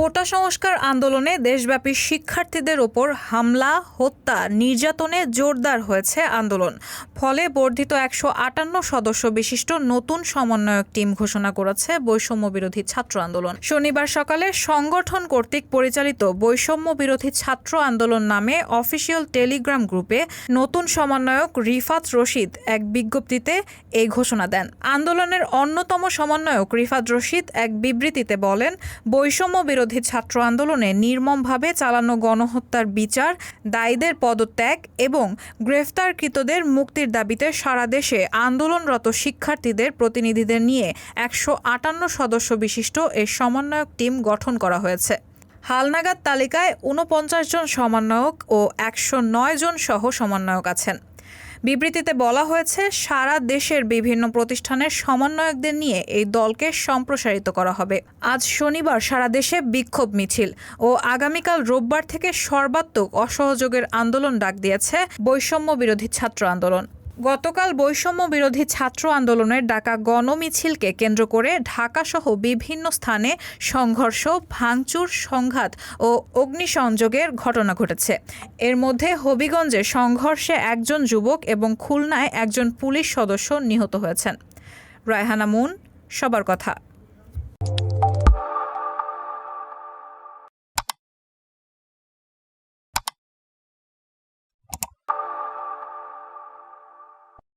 কোটা সংস্কার আন্দোলনে দেশব্যাপী শিক্ষার্থীদের ওপর হামলা, হত্যা, নির্যাতনে জোরদার হয়েছে আন্দোলন। ফলে বর্ধিত ১৫৮ সদস্য বিশিষ্ট নতুন সমন্বয়ক টিম ঘোষণা করেছে বৈষম্য বিরোধী ছাত্র আন্দোলন। শনিবার সকালে সংগঠন কর্তৃক পরিচালিত বৈষম্য বিরোধী ছাত্র আন্দোলন নামে অফিসিয়াল টেলিগ্রাম গ্রুপে নতুন সমন্বয়ক রিফাত রশিদ এক বিজ্ঞপ্তিতে এই ঘোষণা দেন। আন্দোলনের অন্যতম সমন্বয়ক রিফাত রশিদ এক বিবৃতিতে বলেন, বৈষম্য বিরোধী ছাত্র আন্দোলনে নির্মমভাবে চালানো গণহত্যার বিচার, দায়ীদের পদত্যাগ এবং গ্রেফতারকৃতদের মুক্তির দাবিতে সারা দেশে আন্দোলনরত শিক্ষার্থীদের প্রতিনিধিদের নিয়ে ১৫৮ সদস্য বিশিষ্ট এই সমন্বয়ক টিম গঠন করা হয়েছে। হালনাগাদ তালিকায় ৪৯ জন সমন্বয়ক ও ১০৯ জন সহ সমন্বয়ক আছেন। বিবৃতিতে বলা হয়েছে, সারা দেশের বিভিন্ন প্রতিষ্ঠানের সমন্বয়কদের নিয়ে এই দলকে সম্প্রসারিত করা হবে। আজ শনিবার সারা দেশে বিক্ষোভ মিছিল ও আগামীকাল রোববার থেকে সর্বাত্মক অসহযোগের আন্দোলন ডাক দিয়েছে বৈষম্য বিরোধী ছাত্র আন্দোলন। গতকাল বৈষম্য বিরোধী ছাত্র আন্দোলনের ডাকা গণমিছিলকে কেন্দ্র করে ঢাকাসহ বিভিন্ন স্থানে সংঘর্ষ, ভাঙচুর, সংঘাত ও অগ্নিসংযোগের ঘটনা ঘটেছে। এর মধ্যে হবিগঞ্জে সংঘর্ষে একজন যুবক এবং খুলনায় একজন পুলিশ সদস্য নিহত হয়েছেন। রায়হানা মুন, সবার কথা।